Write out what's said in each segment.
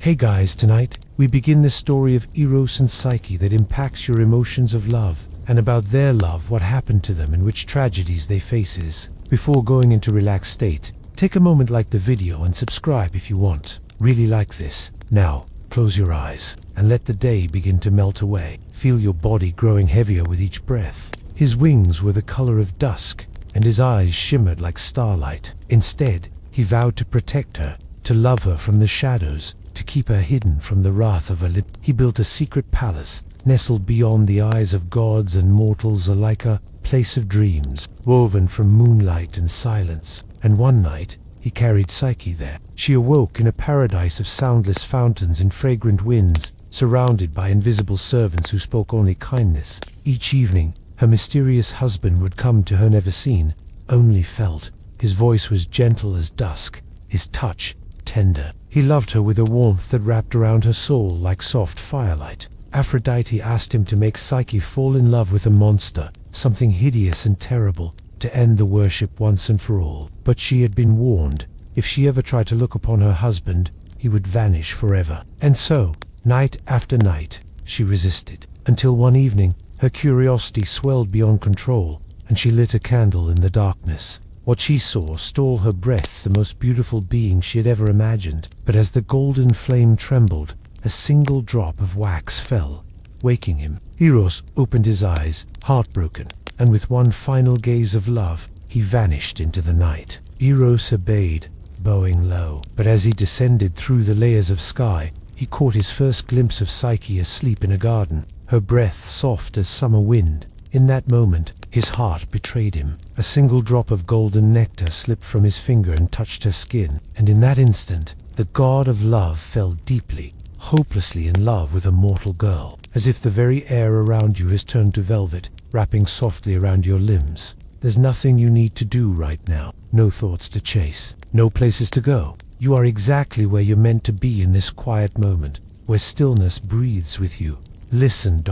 Hey guys, tonight we begin the story of Eros and Psyche that impacts your emotions of love, and about their love, what happened to them and which tragedies they faces. Before going into relaxed state, take a moment, like the video and subscribe if you want. Really like this. Now, close your eyes and let the day begin to melt away. Feel your body growing heavier with each breath. His wings were the color of dusk, and his eyes shimmered like starlight. Instead, he vowed to protect her, to love her from the shadows, to keep her hidden from the wrath of her lip. He built a secret palace, nestled beyond the eyes of gods and mortals alike, a place of dreams, woven from moonlight and silence. And one night, he carried Psyche there. She awoke in a paradise of soundless fountains and fragrant winds, surrounded by invisible servants who spoke only kindness. Each evening, her mysterious husband would come to her, never seen, only felt. His voice was gentle as dusk, his touch tender. He loved her with a warmth that wrapped around her soul like soft firelight. Aphrodite asked him to make Psyche fall in love with a monster, something hideous and terrible, to end the worship once and for all. But she had been warned. If she ever tried to look upon her husband, he would vanish forever. And so, night after night, she resisted, until one evening, her curiosity swelled beyond control, and she lit a candle in the darkness. What she saw stole her breath, the most beautiful being she had ever imagined. But as the golden flame trembled, a single drop of wax fell, waking him. Eros opened his eyes, heartbroken, and with one final gaze of love, he vanished into the night. Eros obeyed, bowing low. But as he descended through the layers of sky, he caught his first glimpse of Psyche asleep in a garden, her breath soft as summer wind. In that moment, his heart betrayed him. A single drop of golden nectar slipped from his finger and touched her skin, and in that instant, the god of love fell deeply, hopelessly in love with a mortal girl, as if the very air around you has turned to velvet, wrapping softly around your limbs. There's nothing you need to do right now, no thoughts to chase, no places to go. You are exactly where you're meant to be in this quiet moment, where stillness breathes with you. Listen, ...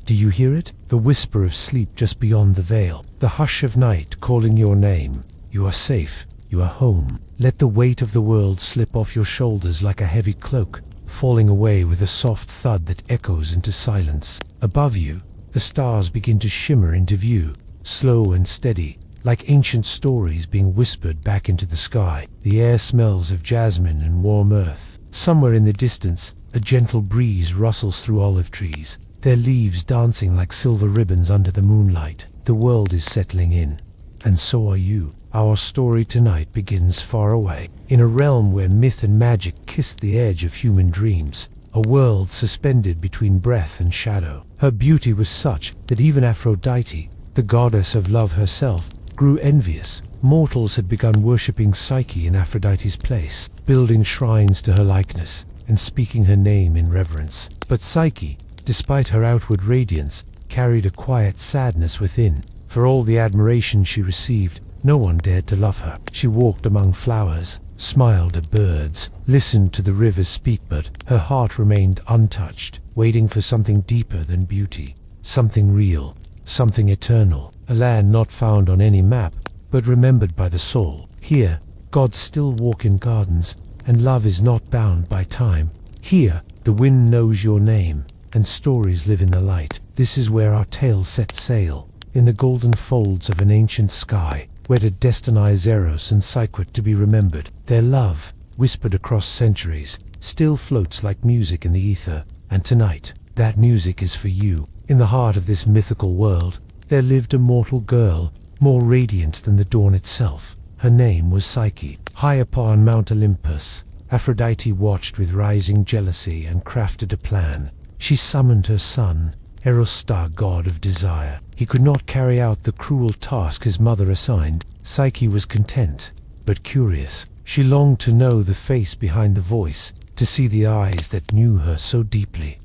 Do you hear it? The whisper of sleep just beyond the veil. The hush of night calling your name. You are safe. You are home. Let the weight of the world slip off your shoulders like a heavy cloak, falling away with a soft thud that echoes into silence. Above you, the stars begin to shimmer into view, slow and steady, like ancient stories being whispered back into the sky. The air smells of jasmine and warm earth. Somewhere in the distance, a gentle breeze rustles through olive trees, their leaves dancing like silver ribbons under the moonlight. The world is settling in, and so are you. Our story tonight begins far away, in a realm where myth and magic kiss the edge of human dreams, a world suspended between breath and shadow. Her beauty was such that even Aphrodite, the goddess of love herself, grew envious. Mortals had begun worshipping Psyche in Aphrodite's place, building shrines to her likeness, and speaking her name in reverence. But Psyche, despite her outward radiance, carried a quiet sadness within. For all the admiration she received, no one dared to love her. She walked among flowers, smiled at birds, listened to the rivers speak, but her heart remained untouched, waiting for something deeper than beauty, something real, something eternal, a land not found on any map, but remembered by the soul. Here, gods still walk in gardens, and love is not bound by time. Here, the wind knows your name, and stories live in the light. This is where our tale sets sail, in the golden folds of an ancient sky, where to destinize Eros and Psyche to be remembered. Their love, whispered across centuries, still floats like music in the ether. And tonight, that music is for you. In the heart of this mythical world, there lived a mortal girl, more radiant than the dawn itself. Her name was Psyche. High upon Mount Olympus, Aphrodite watched with rising jealousy and crafted a plan. She summoned her son, Eros, star god of desire. He could not carry out the cruel task his mother assigned. Psyche was content, but curious. She longed to know the face behind the voice, to see the eyes that knew her so deeply.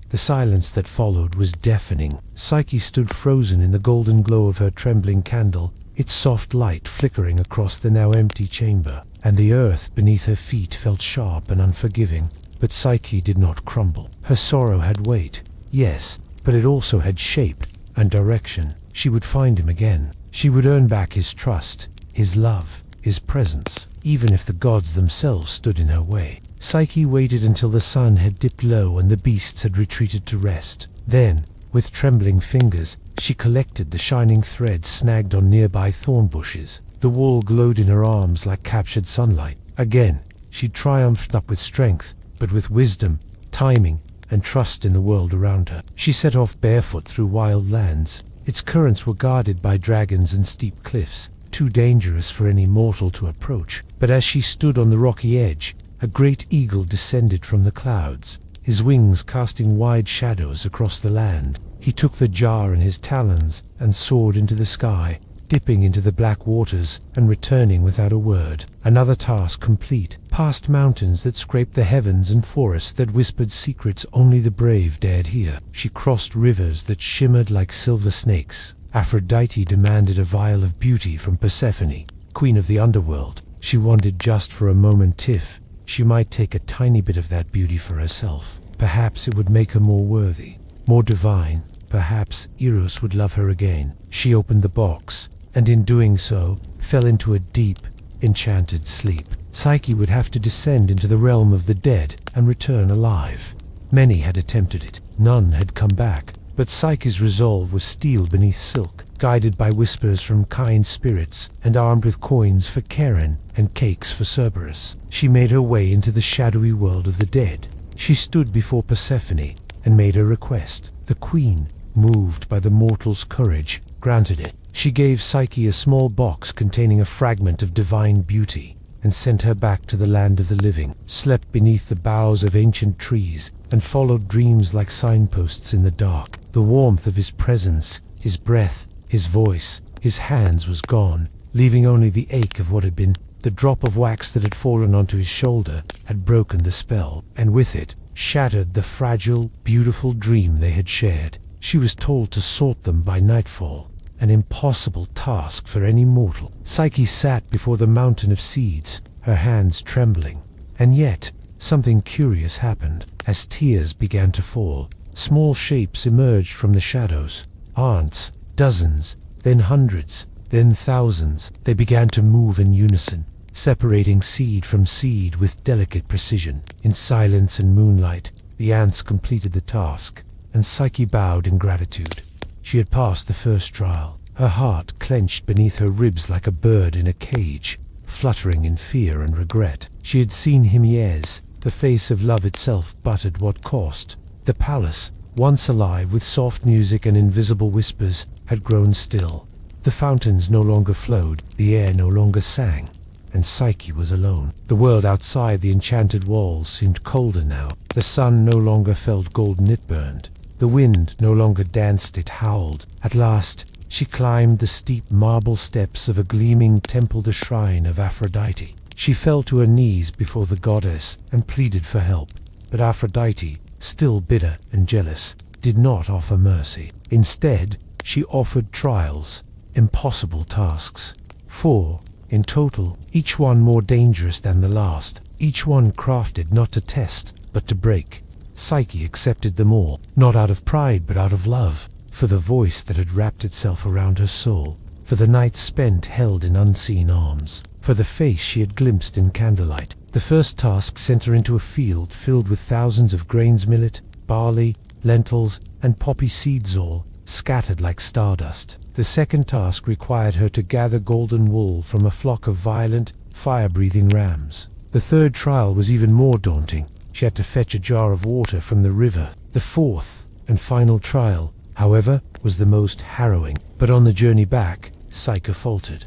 The silence that followed was deafening. Psyche stood frozen in the golden glow of her trembling candle, its soft light flickering across the now empty chamber, and the earth beneath her feet felt sharp and unforgiving. But Psyche did not crumble. Her sorrow had weight, yes, but it also had shape and direction. She would find him again. She would earn back his trust, his love, his presence, even if the gods themselves stood in her way. Psyche waited until the sun had dipped low and the beasts had retreated to rest. Then, with trembling fingers, she collected the shining thread snagged on nearby thorn bushes. The wool glowed in her arms like captured sunlight. Again, she triumphed not with strength, but with wisdom, timing, and trust in the world around her. She set off barefoot through wild lands. Its currents were guarded by dragons and steep cliffs, too dangerous for any mortal to approach. But as she stood on the rocky edge, a great eagle descended from the clouds, his wings casting wide shadows across the land. He took the jar in his talons and soared into the sky, dipping into the black waters and returning without a word. Another task complete, past mountains that scraped the heavens and forests that whispered secrets only the brave dared hear. She crossed rivers that shimmered like silver snakes. Aphrodite demanded a vial of beauty from Persephone, queen of the underworld. She wanted just for a moment if she might take a tiny bit of that beauty for herself. Perhaps it would make her more worthy, more divine. Perhaps Eros would love her again. She opened the box, and in doing so, fell into a deep, enchanted sleep. Psyche would have to descend into the realm of the dead and return alive. Many had attempted it. None had come back. But Psyche's resolve was steel beneath silk, guided by whispers from kind spirits and armed with coins for Charon and cakes for Cerberus. She made her way into the shadowy world of the dead. She stood before Persephone and made her request. The queen, moved by the mortal's courage, granted it. She gave Psyche a small box containing a fragment of divine beauty and sent her back to the land of the living, slept beneath the boughs of ancient trees, and followed dreams like signposts in the dark. The warmth of his presence, his breath, his voice, his hands was gone, leaving only the ache of what had been. The drop of wax that had fallen onto his shoulder had broken the spell, and with it, shattered the fragile, beautiful dream they had shared. She was told to sort them by nightfall, an impossible task for any mortal. Psyche sat before the mountain of seeds, her hands trembling. And yet, something curious happened. As tears began to fall, small shapes emerged from the shadows. Ants, dozens, then hundreds, then thousands. They began to move in unison, separating seed from seed with delicate precision. In silence and moonlight, the ants completed the task, and Psyche bowed in gratitude. She had passed the first trial. Her heart clenched beneath her ribs like a bird in a cage, fluttering in fear and regret. She had seen Hymies, the face of love itself, but at what cost? The palace, once alive with soft music and invisible whispers, had grown still. The fountains no longer flowed, the air no longer sang, and Psyche was alone. The world outside the enchanted walls seemed colder now. The sun no longer felt golden, it burned. The wind no longer danced, it howled. At last, she climbed the steep marble steps of a gleaming temple, the shrine of Aphrodite. She fell to her knees before the goddess and pleaded for help. But Aphrodite, still bitter and jealous, did not offer mercy. Instead, she offered trials, impossible tasks. 4, in total, each one more dangerous than the last. Each one crafted not to test, but to break. Psyche accepted them all, not out of pride but out of love, for the voice that had wrapped itself around her soul, for the nights spent held in unseen arms, for the face she had glimpsed in candlelight. The first task sent her into a field filled with thousands of grains, millet, barley, lentils, and poppy seeds, all scattered like stardust. The second task required her to gather golden wool from a flock of violent, fire-breathing rams. The third trial was even more daunting. She had to fetch a jar of water from the river. The fourth and final trial, however, was the most harrowing. But on the journey back, Psyche faltered.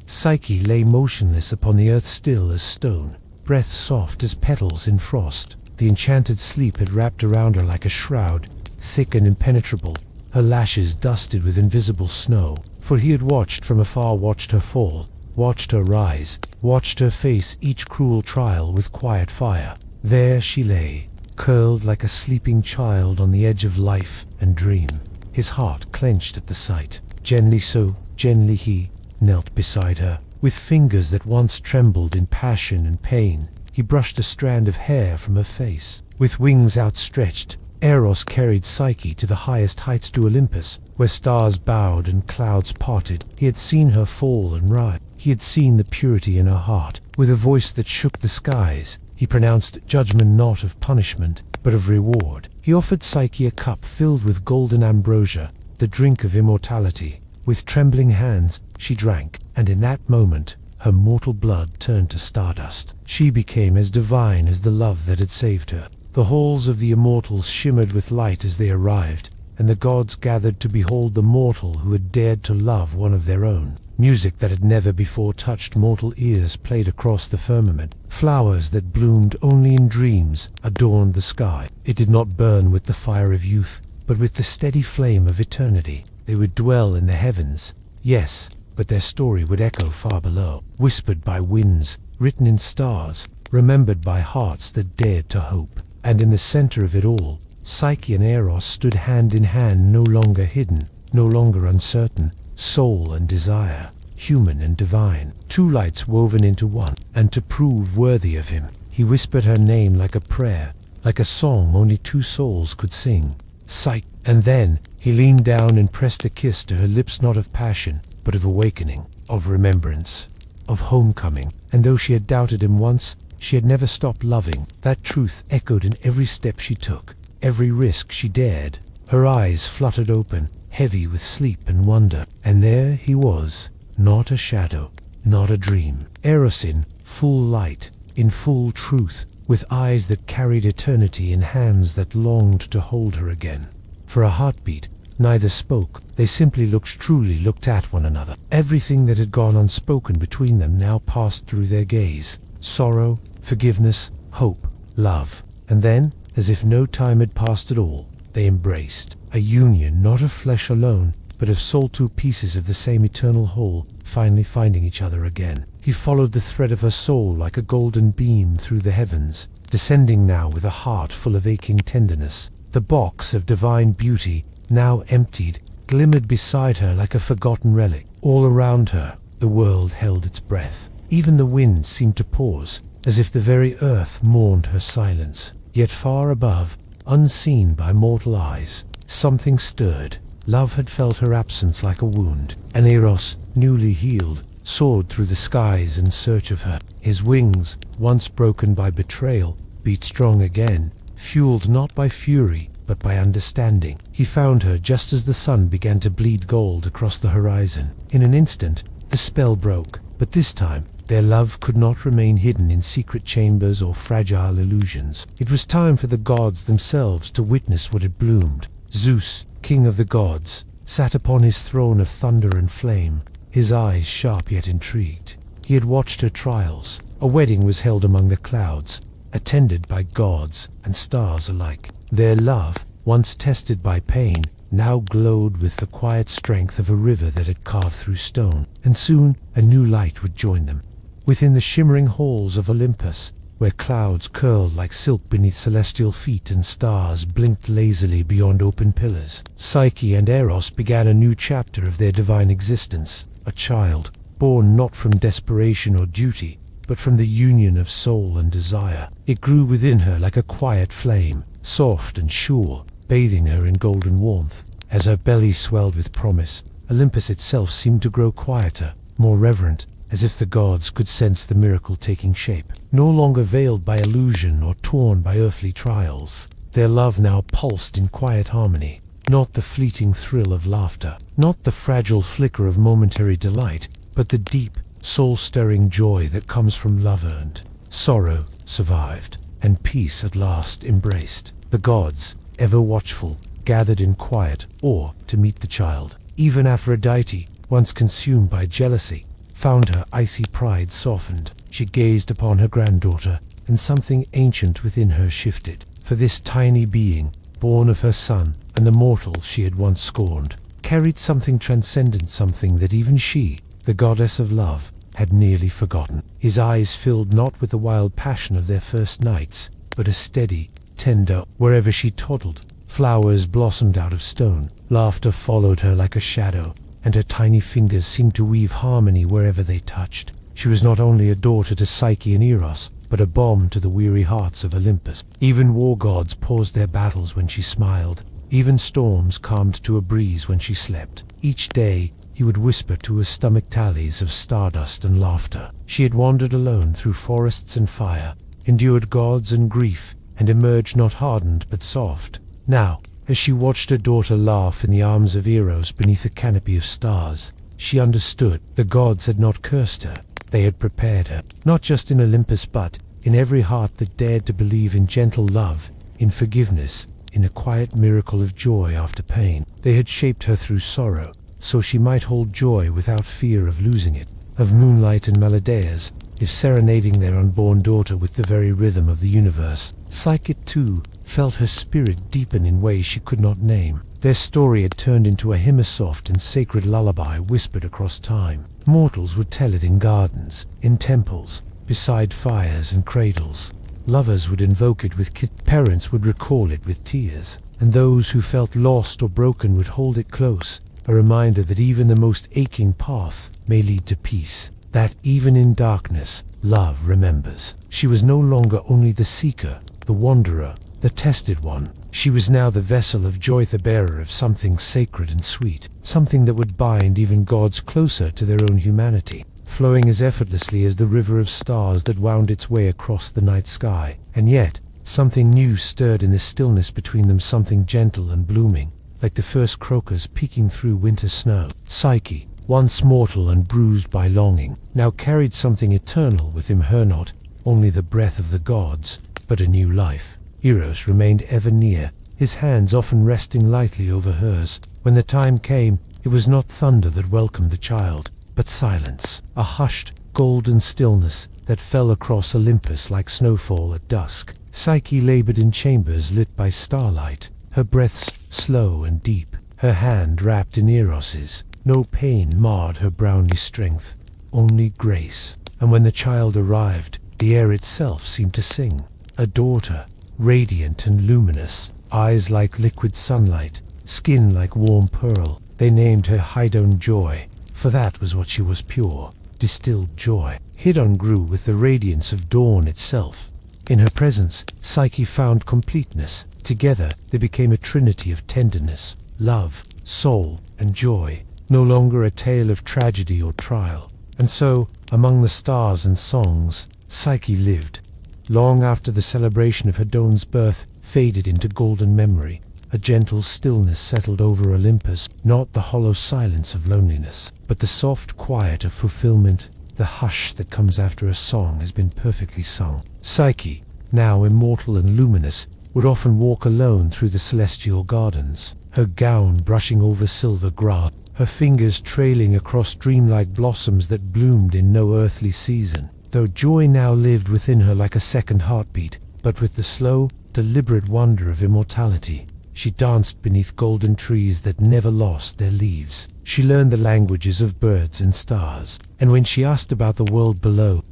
Psyche lay motionless upon the earth, still as stone, breath soft as petals in frost. The enchanted sleep had wrapped around her like a shroud, thick and impenetrable, her lashes dusted with invisible snow. For he had watched from afar, watched her fall, watched her rise, watched her face each cruel trial with quiet fire. There she lay, curled like a sleeping child on the edge of life and dream. His heart clenched at the sight. Gently so, gently he knelt beside her. With fingers that once trembled in passion and pain, he brushed a strand of hair from her face. With wings outstretched, Eros carried Psyche to the highest heights, to Olympus, where stars bowed and clouds parted. He had seen her fall and rise. He had seen the purity in her heart. With a voice that shook the skies, He pronounced judgment not of punishment, but of reward. He offered Psyche a cup filled with golden ambrosia, the drink of immortality. With trembling hands, she drank, and in that moment, her mortal blood turned to stardust. She became as divine as the love that had saved her. The halls of the immortals shimmered with light as they arrived, and the gods gathered to behold the mortal who had dared to love one of their own. Music that had never before touched mortal ears played across the firmament. Flowers that bloomed only in dreams adorned the sky. It did not burn with the fire of youth, but with the steady flame of eternity. They would dwell in the heavens, yes, but their story would echo far below, whispered by winds, written in stars, remembered by hearts that dared to hope. And in the center of it all, Psyche and Eros stood hand in hand, no longer hidden, no longer uncertain, soul and desire, human and divine, two lights woven into one. And to prove worthy of him, he whispered her name like a prayer, like a song only two souls could sing. Psyche. And then he leaned down and pressed a kiss to her lips, not of passion, but of awakening, of remembrance, of homecoming. And though she had doubted him once, she had never stopped loving. That truth echoed in every step she took, every risk she dared. Her eyes fluttered open, heavy with sleep and wonder. And there he was, not a shadow, not a dream. Eros in full light, in full truth, with eyes that carried eternity in hands that longed to hold her again. For a heartbeat, neither spoke. They simply truly looked at one another. Everything that had gone unspoken between them now passed through their gaze. Sorrow, forgiveness, hope, love. And then, as if no time had passed at all, they embraced. A union not of flesh alone, but of soul, two pieces of the same eternal whole, finally finding each other again. He followed the thread of her soul like a golden beam through the heavens, descending now with a heart full of aching tenderness. The box of divine beauty, now emptied, glimmered beside her like a forgotten relic. All around her, the world held its breath. Even the wind seemed to pause, as if the very earth mourned her silence. Yet far above, unseen by mortal eyes, something stirred. Love had felt her absence like a wound, and Eros, newly healed, soared through the skies in search of her. His wings, once broken by betrayal, beat strong again, fueled not by fury, but by understanding. He found her just as the sun began to bleed gold across the horizon. In an instant, the spell broke, but this time, their love could not remain hidden in secret chambers or fragile illusions. It was time for the gods themselves to witness what had bloomed. Zeus, king of the gods, sat upon his throne of thunder and flame, his eyes sharp yet intrigued. He had watched her trials. A wedding was held among the clouds, attended by gods and stars alike. Their love, once tested by pain, now glowed with the quiet strength of a river that had carved through stone. And soon a new light would join them. Within the shimmering halls of Olympus, where clouds curled like silk beneath celestial feet and stars blinked lazily beyond open pillars, Psyche and Eros began a new chapter of their divine existence. A child, born not from desperation or duty, but from the union of soul and desire. It grew within her like a quiet flame, soft and sure, bathing her in golden warmth. As her belly swelled with promise, Olympus itself seemed to grow quieter, more reverent, as if the gods could sense the miracle taking shape. No longer veiled by illusion or torn by earthly trials, their love now pulsed in quiet harmony. Not the fleeting thrill of laughter, not the fragile flicker of momentary delight, but the deep, soul-stirring joy that comes from love earned. Sorrow survived, and peace at last embraced. The gods, ever watchful, gathered in quiet awe to meet the child. Even Aphrodite, once consumed by jealousy, found her icy pride softened. She gazed upon her granddaughter, and something ancient within her shifted. For this tiny being, born of her son and the mortal she had once scorned, carried something transcendent, something that even she, the goddess of love, had nearly forgotten. His eyes filled not with the wild passion of their first nights, but a steady, tender. Wherever she toddled, flowers blossomed out of stone. Laughter followed her like a shadow, and her tiny fingers seemed to weave harmony wherever they touched. She was not only a daughter to Psyche and Eros, but a balm to the weary hearts of Olympus. Even war gods paused their battles when she smiled. Even storms calmed to a breeze when she slept. Each day, he would whisper to her stomach tallies of stardust and laughter. She had wandered alone through forests and fire, endured gods and grief, and emerged not hardened but soft. Now, as she watched her daughter laugh in the arms of Eros beneath a canopy of stars, she understood the gods had not cursed her. They had prepared her, not just in Olympus but in every heart that dared to believe in gentle love, in forgiveness, in a quiet miracle of joy after pain. They had shaped her through sorrow, so she might hold joy without fear of losing it, of moonlight and melodias, if serenading their unborn daughter with the very rhythm of the universe. Psyche, too, felt her spirit deepen in ways she could not name. Their story had turned into a hymn-soft and sacred lullaby whispered across time. Mortals would tell it in gardens, in temples, beside fires and cradles. Lovers would invoke it with kisses, parents would recall it with tears, and those who felt lost or broken would hold it close, a reminder that even the most aching path may lead to peace, that even in darkness, love remembers. She was no longer only the seeker, the wanderer, the tested one. She was now the vessel of joy, the bearer of something sacred and sweet, something that would bind even gods closer to their own humanity, flowing as effortlessly as the river of stars that wound its way across the night sky. And yet, something new stirred in the stillness between them, something gentle and blooming, like the first crocus peeking through winter snow. Psyche, once mortal and bruised by longing, now carried something eternal within her, not only the breath of the gods, but a new life. Eros remained ever near, his hands often resting lightly over hers. When the time came, it was not thunder that welcomed the child, but silence, a hushed, golden stillness that fell across Olympus like snowfall at dusk. Psyche labored in chambers lit by starlight, her breaths slow and deep, her hand wrapped in Eros's. No pain marred her brownly strength, only grace. And when the child arrived, the air itself seemed to sing. A daughter, radiant and luminous, eyes like liquid sunlight, skin like warm pearl. They named her Hydon Joy, for that was what she was, pure, distilled joy. Hydon grew with the radiance of dawn itself. In her presence, Psyche found completeness. Together, they became a trinity of tenderness, love, soul, and joy, no longer a tale of tragedy or trial. And so, among the stars and songs, Psyche lived. Long after the celebration of Hydon's birth faded into golden memory, a gentle stillness settled over Olympus, not the hollow silence of loneliness, but the soft quiet of fulfillment, the hush that comes after a song has been perfectly sung. Psyche, now immortal and luminous, would often walk alone through the celestial gardens, her gown brushing over silver grass, her fingers trailing across dreamlike blossoms that bloomed in no earthly season. Though joy now lived within her like a second heartbeat, but with the slow, deliberate wonder of immortality. She danced beneath golden trees that never lost their leaves. She learned the languages of birds and stars, and when she asked about the world below,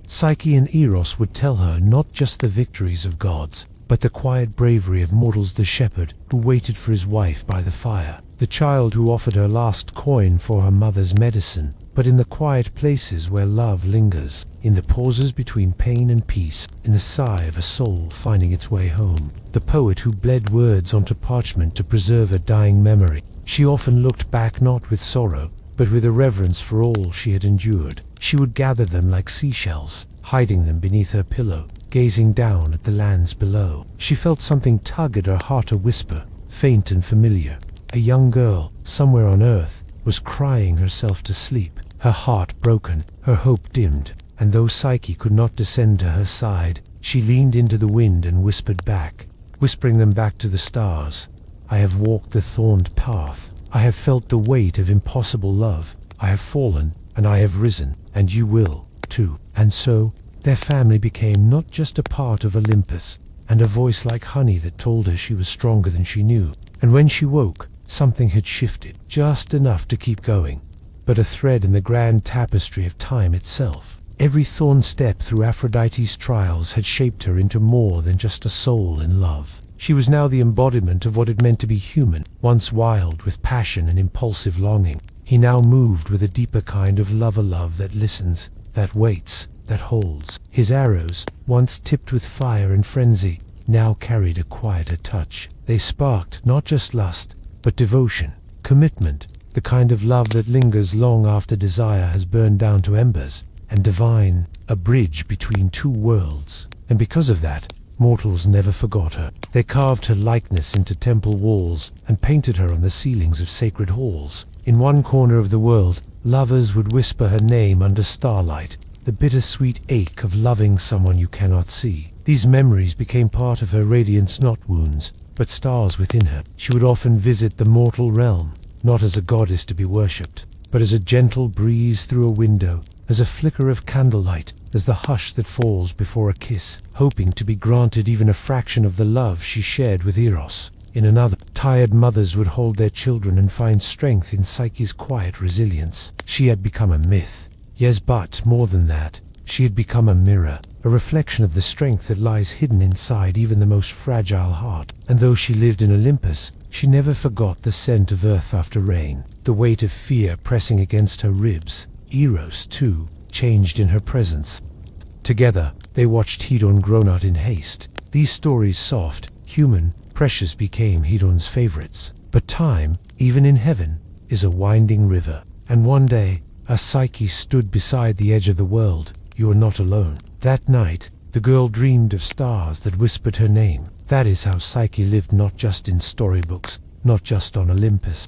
Psyche and Eros would tell her not just the victories of gods, but the quiet bravery of mortals, the shepherd who waited for his wife by the fire, the child who offered her last coin for her mother's medicine. But in the quiet places where love lingers, in the pauses between pain and peace, in the sigh of a soul finding its way home, the poet who bled words onto parchment to preserve a dying memory, she often looked back not with sorrow, but with a reverence for all she had endured. She would gather them like seashells, hiding them beneath her pillow, gazing down at the lands below. She felt something tug at her heart, a whisper, faint and familiar. A young girl, somewhere on earth, was crying herself to sleep, her heart broken, her hope dimmed. And though Psyche could not descend to her side, she leaned into the wind and whispered back, whispering them back to the stars. I have walked the thorned path. I have felt the weight of impossible love. I have fallen, and I have risen, and you will, too. And so, their family became not just a part of Olympus, and a voice like honey that told her she was stronger than she knew. And when she woke, something had shifted, just enough to keep going, but a thread in the grand tapestry of time itself. Every thorn step through Aphrodite's trials had shaped her into more than just a soul in love. She was now the embodiment of what it meant to be human, once wild with passion and impulsive longing. He now moved with a deeper kind of love, a love that listens, that waits, that holds. His arrows, once tipped with fire and frenzy, now carried a quieter touch. They sparked not just lust, but devotion, commitment, the kind of love that lingers long after desire has burned down to embers. and divine, a bridge between two worlds. And because of that, mortals never forgot her. They carved her likeness into temple walls and painted her on the ceilings of sacred halls. In one corner of the world, lovers would whisper her name under starlight, the bittersweet ache of loving someone you cannot see. These memories became part of her radiance, not wounds, but stars within her. She would often visit the mortal realm, not as a goddess to be worshipped, but as a gentle breeze through a window, as a flicker of candlelight, as the hush that falls before a kiss, hoping to be granted even a fraction of the love she shared with Eros. In another, tired mothers would hold their children and find strength in Psyche's quiet resilience. She had become a myth. Yes, but more than that, she had become a mirror, a reflection of the strength that lies hidden inside even the most fragile heart. And though she lived in Olympus, she never forgot the scent of earth after rain, the weight of fear pressing against her ribs. Eros, too, changed in her presence. Together, they watched Hedon grown out in haste. These stories, soft, human, precious, became Hedon's favorites. But time, even in heaven, is a winding river. And one day, as Psyche stood beside the edge of the world, "You are not alone." That night, the girl dreamed of stars that whispered her name. That is how Psyche lived, not just in storybooks, not just on Olympus.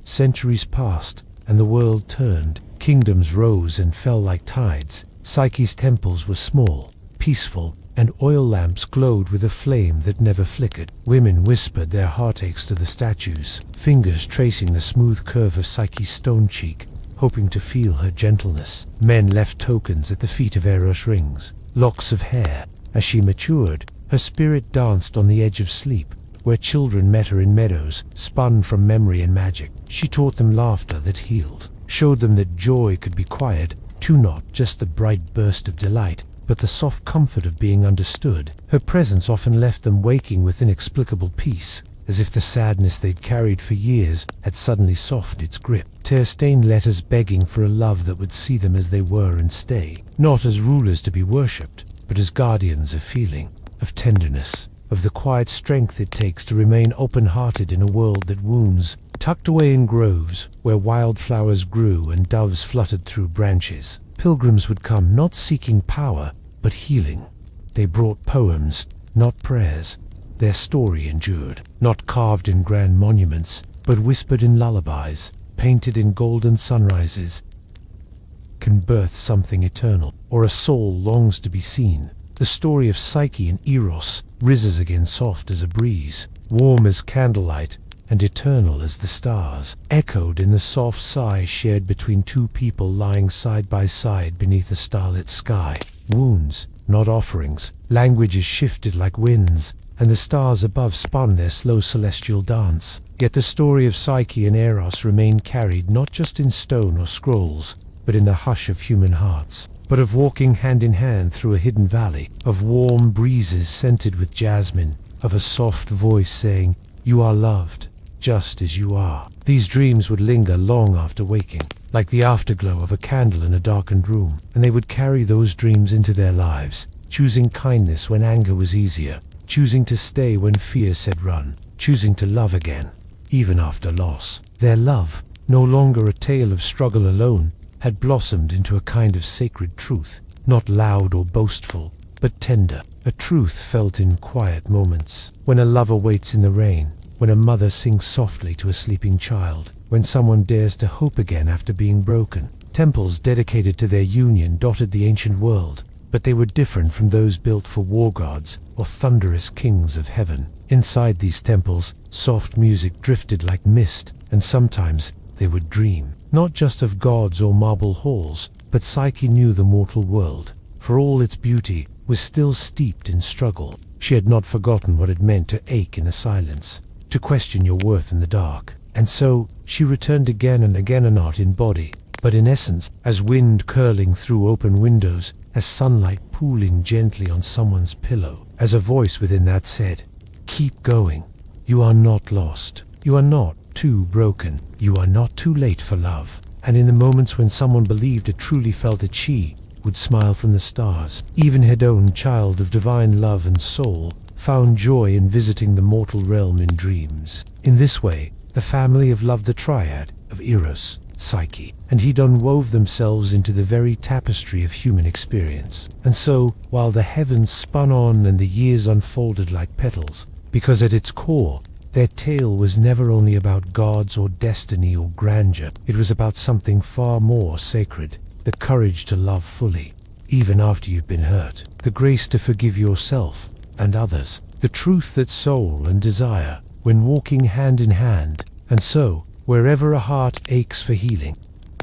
Centuries passed, and the world turned. Kingdoms rose and fell like tides. Psyche's temples were small, peaceful, and oil lamps glowed with a flame that never flickered. Women whispered their heartaches to the statues, fingers tracing the smooth curve of Psyche's stone cheek, hoping to feel her gentleness. Men left tokens at the feet of Eros' rings, locks of hair. As she matured, her spirit danced on the edge of sleep, where children met her in meadows, spun from memory and magic. She taught them laughter that healed, showed them that joy could be quiet, too, not just the bright burst of delight, but the soft comfort of being understood. Her presence often left them waking with inexplicable peace, as if the sadness they'd carried for years had suddenly softened its grip. Tear-stained letters begging for a love that would see them as they were and stay, not as rulers to be worshipped, but as guardians of feeling, of tenderness, of the quiet strength it takes to remain open-hearted in a world that wounds. Tucked away in groves, where wildflowers grew and doves fluttered through branches, pilgrims would come, not seeking power, but healing. They brought poems, not prayers. Their story endured, not carved in grand monuments, but whispered in lullabies, painted in golden sunrises. Can birth something eternal, or a soul longs to be seen. The story of Psyche and Eros rises again, soft as a breeze, warm as candlelight, and eternal as the stars, echoed in the soft sigh shared between two people lying side by side beneath a starlit sky. Wounds, not offerings, languages shifted like winds, and the stars above spun their slow celestial dance. Yet the story of Psyche and Eros remained carried not just in stone or scrolls, but in the hush of human hearts, but of walking hand in hand through a hidden valley, of warm breezes scented with jasmine, of a soft voice saying, "You are loved, just as you are." These dreams would linger long after waking, like the afterglow of a candle in a darkened room, and they would carry those dreams into their lives, choosing kindness when anger was easier, choosing to stay when fear said run, choosing to love again, even after loss. Their love, no longer a tale of struggle alone, had blossomed into a kind of sacred truth, not loud or boastful, but tender, a truth felt in quiet moments, when a lover waits in the rain, when a mother sings softly to a sleeping child, when someone dares to hope again after being broken. Temples dedicated to their union dotted the ancient world, but they were different from those built for war gods or thunderous kings of heaven. Inside these temples, soft music drifted like mist, and sometimes they would dream, not just of gods or marble halls, but Psyche knew the mortal world, for all its beauty, was still steeped in struggle. She had not forgotten what it meant to ache in the silence, to question your worth in the dark. And so, she returned again and again, not in body, but in essence, as wind curling through open windows, as sunlight pooling gently on someone's pillow, as a voice within that said, "Keep going. You are not lost. You are not too broken. You are not too late for love." And in the moments when someone believed it, truly felt it, she would smile from the stars. Even Hedon, child of divine love and soul, found joy in visiting the mortal realm in dreams. In this way, the family of love, the triad of Eros, Psyche, and he'd unwove themselves into the very tapestry of human experience. And so, while the heavens spun on and the years unfolded like petals, because at its core, their tale was never only about gods or destiny or grandeur. It was about something far more sacred, the courage to love fully, even after you've been hurt, the grace to forgive yourself and others, the truth that soul and desire, when walking hand in hand. And so, wherever a heart aches for healing,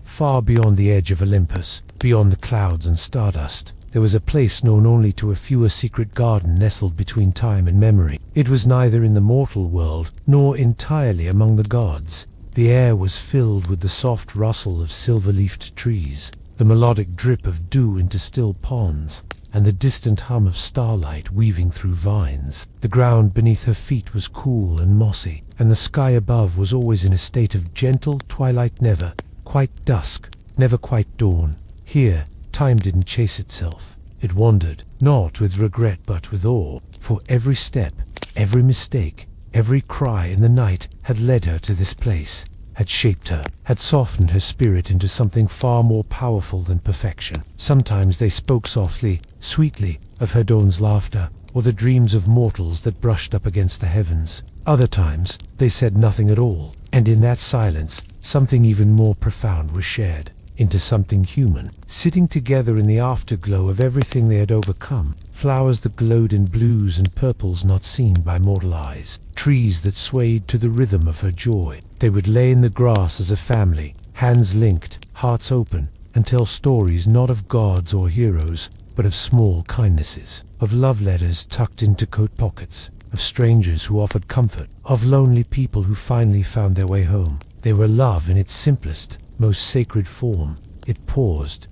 far beyond the edge of Olympus, beyond the clouds and stardust, there was a place known only to a few, a secret garden nestled between time and memory. It was neither in the mortal world, nor entirely among the gods. The air was filled with the soft rustle of silver-leafed trees, the melodic drip of dew into still ponds, and the distant hum of starlight weaving through vines. The ground beneath her feet was cool and mossy, and the sky above was always in a state of gentle twilight, never quite dusk, never quite dawn. Here, time didn't chase itself. It wandered, not with regret but with awe, for every step, every mistake, every cry in the night had led her to this place, had shaped her, had softened her spirit into something far more powerful than perfection. Sometimes they spoke softly, sweetly, of her dawn's laughter, or the dreams of mortals that brushed up against the heavens. Other times, they said nothing at all, and in that silence, something even more profound was shared, into something human, sitting together in the afterglow of everything they had overcome. Flowers that glowed in blues and purples not seen by mortal eyes, trees that swayed to the rhythm of her joy. They would lay in the grass as a family, hands linked, hearts open, and tell stories not of gods or heroes, but of small kindnesses, of love letters tucked into coat pockets, of strangers who offered comfort, of lonely people who finally found their way home. They were love in its simplest, most sacred form. It paused.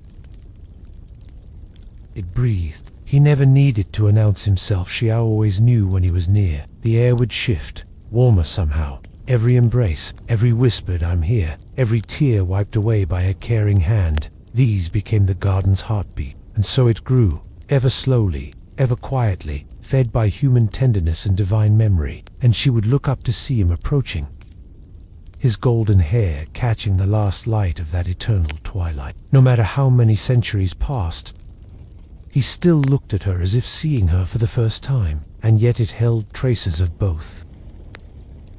It breathed. He never needed to announce himself. She always knew when he was near. The air would shift, warmer somehow. Every embrace, every whispered "I'm here," every tear wiped away by a caring hand. These became the garden's heartbeat. And so it grew, ever slowly, ever quietly, fed by human tenderness and divine memory. And she would look up to see him approaching, his golden hair catching the last light of that eternal twilight. No matter how many centuries passed, he still looked at her as if seeing her for the first time, and yet it held traces of both.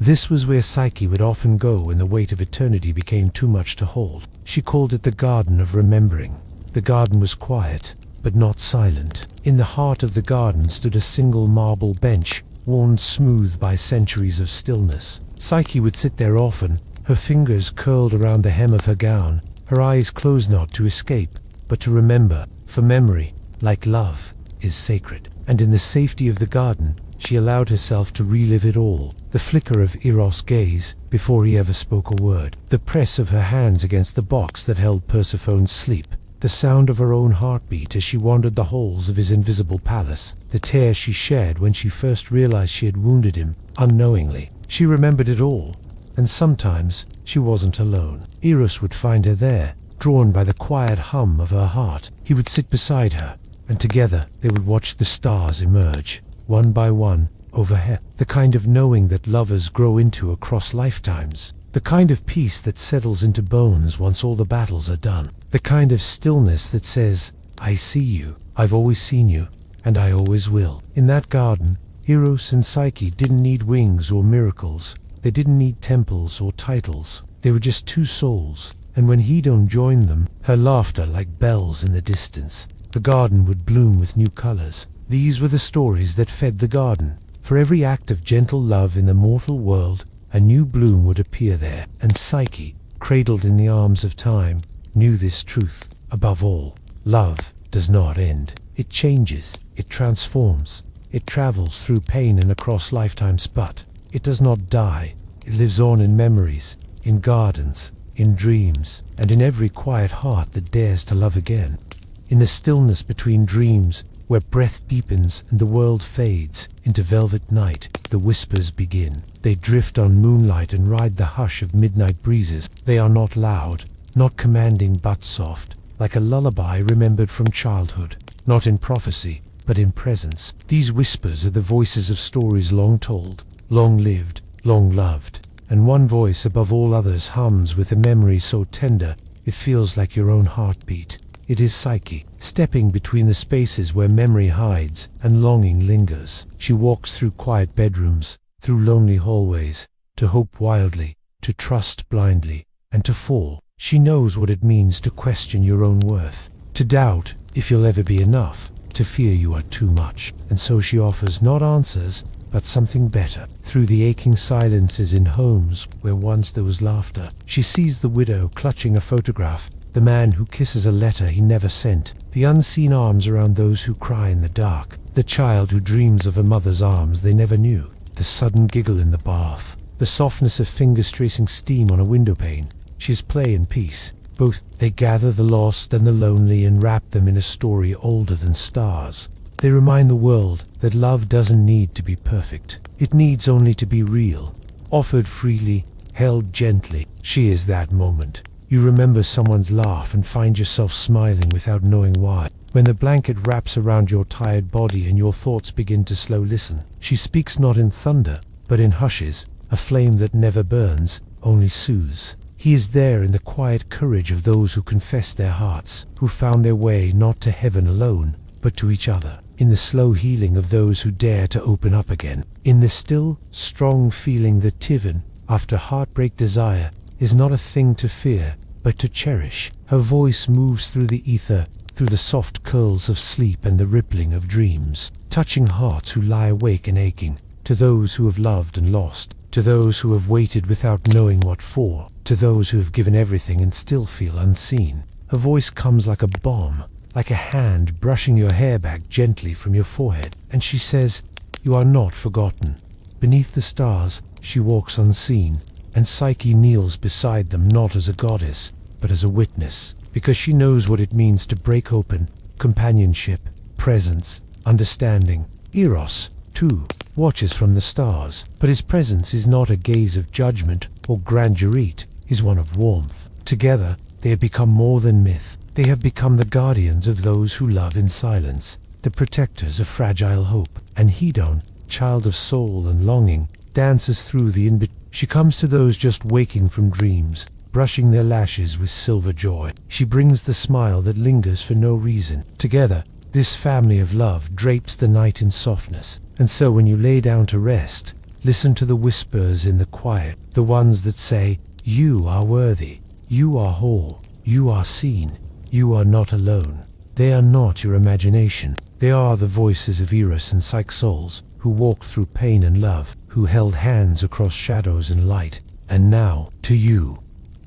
This was where Psyche would often go when the weight of eternity became too much to hold. She called it the Garden of Remembering. The garden was quiet, but not silent. In the heart of the garden stood a single marble bench, worn smooth by centuries of stillness. Psyche would sit there often, her fingers curled around the hem of her gown, her eyes closed not to escape, but to remember, for memory, like love, is sacred. And in the safety of the garden, she allowed herself to relive it all. The flicker of Eros' gaze, before he ever spoke a word. The press of her hands against the box that held Persephone's sleep. The sound of her own heartbeat as she wandered the halls of his invisible palace. The tear she shed when she first realized she had wounded him, unknowingly. She remembered it all, and sometimes she wasn't alone. Eros would find her there, drawn by the quiet hum of her heart. He would sit beside her, and together they would watch the stars emerge, one by one, overhead. The kind of knowing that lovers grow into across lifetimes. The kind of peace that settles into bones once all the battles are done. The kind of stillness that says, "I see you, I've always seen you, and I always will." In that garden, Eros and Psyche didn't need wings or miracles. They didn't need temples or titles. They were just two souls, and when Hedon joined them, her laughter like bells in the distance, the garden would bloom with new colors. These were the stories that fed the garden. For every act of gentle love in the mortal world, a new bloom would appear there, and Psyche, cradled in the arms of time, knew this truth. Above all, love does not end. It changes, it transforms, it travels through pain and across lifetimes, but it does not die. It lives on in memories, in gardens, in dreams, and in every quiet heart that dares to love again. In the stillness between dreams, where breath deepens and the world fades into velvet night, the whispers begin. They drift on moonlight and ride the hush of midnight breezes. They are not loud, not commanding but soft, like a lullaby remembered from childhood, not in prophecy, but in presence. These whispers are the voices of stories long told, long lived, long loved, and one voice above all others hums with a memory so tender it feels like your own heartbeat. It is Psyche, stepping between the spaces where memory hides and longing lingers. She walks through quiet bedrooms, through lonely hallways, to hope wildly, to trust blindly, and to fall. She knows what it means to question your own worth, to doubt if you'll ever be enough, to fear you are too much. And so she offers not answers, but something better. Through the aching silences in homes where once there was laughter, she sees the widow clutching a photograph, the man who kisses a letter he never sent, the unseen arms around those who cry in the dark, the child who dreams of a mother's arms they never knew, the sudden giggle in the bath, the softness of fingers tracing steam on a windowpane. She is play and peace. Both they gather the lost and the lonely and wrap them in a story older than stars. They remind the world that love doesn't need to be perfect. It needs only to be real, offered freely, held gently. She is that moment. You remember someone's laugh and find yourself smiling without knowing why. When the blanket wraps around your tired body and your thoughts begin to slow listen, she speaks not in thunder, but in hushes, a flame that never burns, only soothes. He is there in the quiet courage of those who confess their hearts, who found their way not to heaven alone, but to each other. In the slow healing of those who dare to open up again. In the still, strong feeling that Tivan, after heartbreak desire, is not a thing to fear, but to cherish. Her voice moves through the ether, through the soft curls of sleep and the rippling of dreams, touching hearts who lie awake and aching, to those who have loved and lost, to those who have waited without knowing what for, to those who have given everything and still feel unseen. Her voice comes like a bomb, like a hand brushing your hair back gently from your forehead, and she says, "You are not forgotten." Beneath the stars, she walks unseen, and Psyche kneels beside them not as a goddess, but as a witness, because she knows what it means to break open companionship, presence, understanding. Eros, too, watches from the stars, but his presence is not a gaze of judgment or grandeur, it is one of warmth. Together, they have become more than myth. They have become the guardians of those who love in silence, the protectors of fragile hope. And Hedon, child of soul and longing, dances through the in-between. She comes to those just waking from dreams, brushing their lashes with silver joy. She brings the smile that lingers for no reason. Together, this family of love drapes the night in softness. And so when you lay down to rest, listen to the whispers in the quiet, the ones that say, "You are worthy, you are whole, you are seen, you are not alone." They are not your imagination. They are the voices of Eros and Psyche souls, who walked through pain and love, who held hands across shadows and light. And now, to you,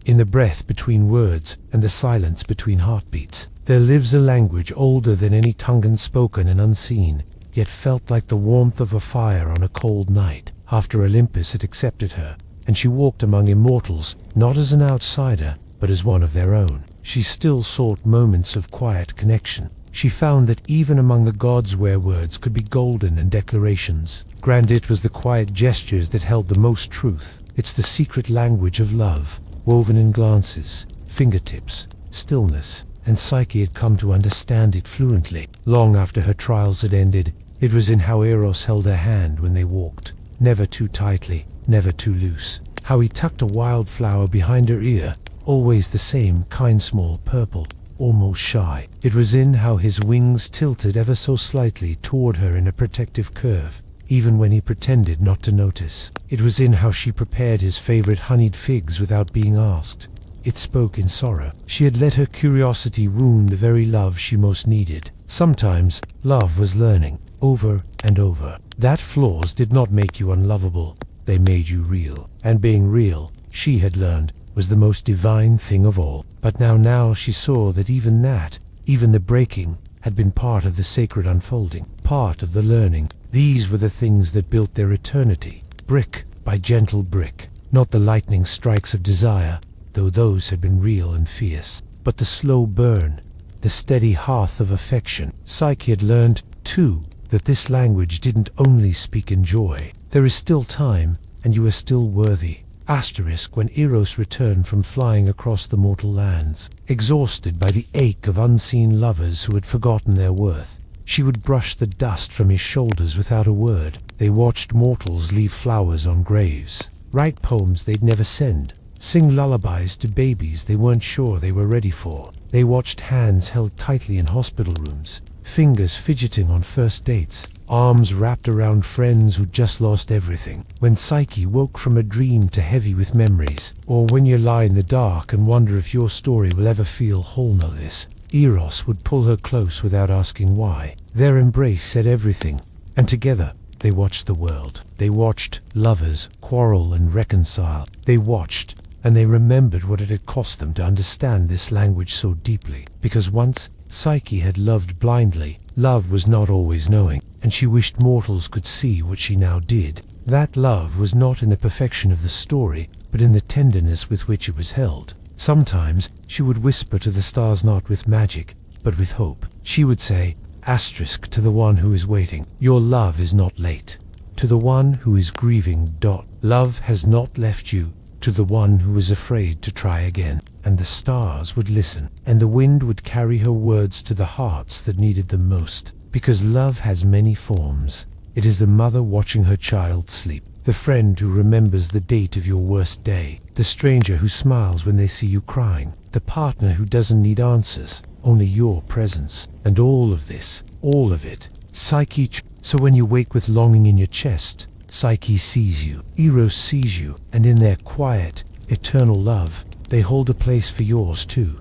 in the breath between words and the silence between heartbeats, there lives a language older than any tongue spoken and unseen, yet felt like the warmth of a fire on a cold night, after Olympus had accepted her, and she walked among immortals, not as an outsider, but as one of their own. She still sought moments of quiet connection. She found that even among the gods where words could be golden and declarations, Grandit was the quiet gestures that held the most truth. It's the secret language of love, woven in glances, fingertips, stillness, and Psyche had come to understand it fluently. Long after her trials had ended, it was in how Eros held her hand when they walked, never too tightly, never too loose. How he tucked a wildflower behind her ear, always the same, kind, small, purple, almost shy. It was in how his wings tilted ever so slightly toward her in a protective curve, even when he pretended not to notice. It was in how she prepared his favorite honeyed figs without being asked. It spoke in sorrow. She had let her curiosity wound the very love she most needed. Sometimes, love was learning, over and over, that flaws did not make you unlovable, they made you real. And being real, she had learned, was the most divine thing of all. But now she saw that even that, even the breaking, had been part of the sacred unfolding, part of the learning. These were the things that built their eternity, brick by gentle brick. Not the lightning strikes of desire, though those had been real and fierce, but the slow burn, the steady hearth of affection. Psyche had learned, too, that this language didn't only speak in joy. There is still time, and you are still worthy. Asterisk when Eros returned from flying across the mortal lands, exhausted by the ache of unseen lovers who had forgotten their worth, she would brush the dust from his shoulders without a word. They watched mortals leave flowers on graves, write poems they'd never send, sing lullabies to babies they weren't sure they were ready for. They watched hands held tightly in hospital rooms, fingers fidgeting on first dates, arms wrapped around friends who'd just lost everything. When Psyche woke from a dream too heavy with memories, or when you lie in the dark and wonder if your story will ever feel whole, know this: Eros would pull her close without asking why. Their embrace said everything, and together they watched the world. They watched lovers quarrel and reconcile. They watched, and they remembered what it had cost them to understand this language so deeply. Because once Psyche had loved blindly, love was not always knowing, and she wished mortals could see what she now did. That love was not in the perfection of the story, but in the tenderness with which it was held. Sometimes she would whisper to the stars, not with magic, but with hope. She would say, asterisk, to the one who is waiting, your love is not late. To the one who is grieving, love has not left you. To the one who is afraid to try again. And the stars would listen, and the wind would carry her words to the hearts that needed them most. Because love has many forms. It is the mother watching her child sleep, the friend who remembers the date of your worst day, the stranger who smiles when they see you crying, the partner who doesn't need answers, only your presence. And all of this, all of it, Psyche. So when you wake with longing in your chest, Psyche sees you, Eros sees you, and in their quiet, eternal love, they hold a place for yours too.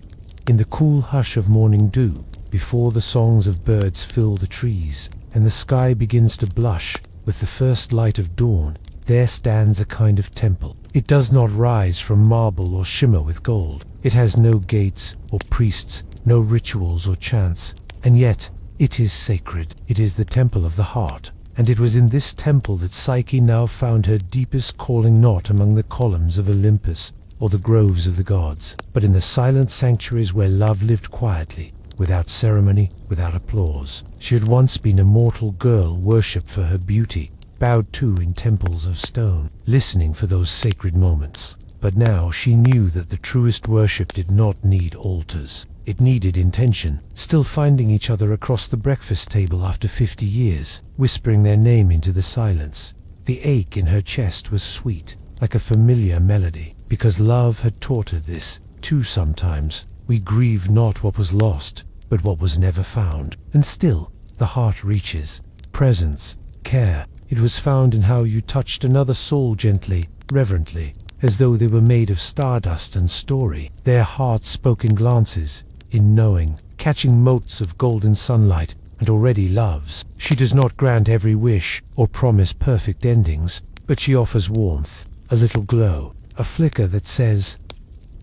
In the cool hush of morning dew, before the songs of birds fill the trees, and the sky begins to blush with the first light of dawn, there stands a kind of temple. It does not rise from marble or shimmer with gold. It has no gates or priests, no rituals or chants, and yet it is sacred. It is the temple of the heart. And it was in this temple that Psyche now found her deepest calling, not among the columns of Olympus or the groves of the gods, but in the silent sanctuaries where love lived quietly, without ceremony, without applause. She had once been a mortal girl worshipped for her beauty, bowed to in temples of stone, listening for those sacred moments. But now she knew that the truest worship did not need altars. It needed intention, still finding each other across the breakfast table after 50 years, whispering their name into the silence. The ache in her chest was sweet, like a familiar melody, because love had taught her this, too. Sometimes we grieve not what was lost, but what was never found. And still, the heart reaches. Presence, care, it was found in how you touched another soul gently, reverently, as though they were made of stardust and story. Their hearts spoke in glances, in knowing, catching motes of golden sunlight, and already loves. She does not grant every wish or promise perfect endings, but she offers warmth, a little glow, a flicker that says,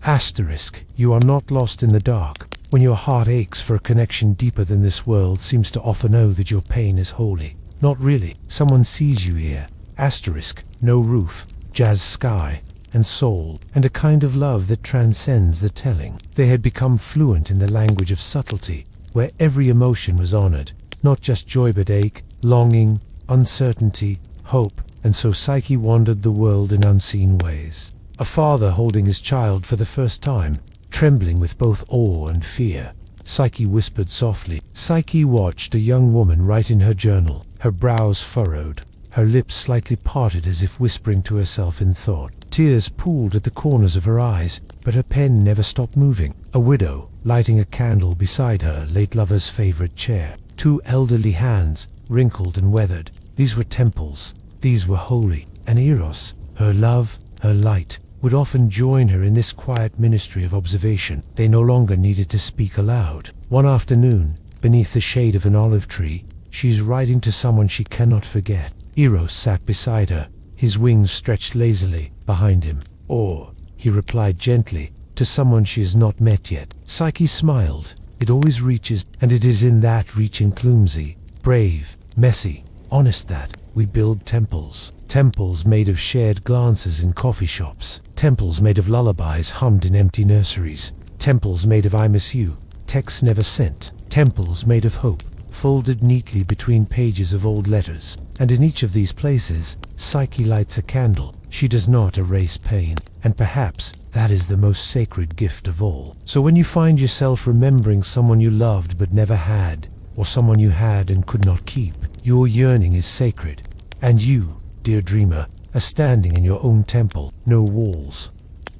asterisk, you are not lost in the dark. When your heart aches for a connection deeper than this world seems to offer, know that your pain is holy. Not really. Someone sees you here. Asterisk, no roof, jazz sky, and soul, and a kind of love that transcends the telling. They had become fluent in the language of subtlety, where every emotion was honored, not just joy but ache, longing, uncertainty, hope. And so Psyche wandered the world in unseen ways. A father holding his child for the first time, trembling with both awe and fear. Psyche whispered softly. Psyche watched a young woman write in her journal, her brows furrowed, her lips slightly parted as if whispering to herself in thought. Tears pooled at the corners of her eyes, but her pen never stopped moving. A widow, lighting a candle beside her late lover's favorite chair. Two elderly hands, wrinkled and weathered. These were temples. These were holy. And Eros, her love, her light, would often join her in this quiet ministry of observation. They no longer needed to speak aloud. One afternoon, beneath the shade of an olive tree, she's writing to someone she cannot forget. Eros sat beside her, his wings stretched lazily behind him. Or, he replied gently, to someone she has not met yet. Psyche smiled. It always reaches, and it is in that reaching clumsy, brave, messy, honest that we build temples. Temples made of shared glances in coffee shops. Temples made of lullabies hummed in empty nurseries. Temples made of I miss you, texts never sent. Temples made of hope, folded neatly between pages of old letters. And in each of these places, Psyche lights a candle. She does not erase pain, and perhaps that is the most sacred gift of all. So when you find yourself remembering someone you loved but never had, or someone you had and could not keep, your yearning is sacred. And you, dear dreamer, are standing in your own temple, no walls.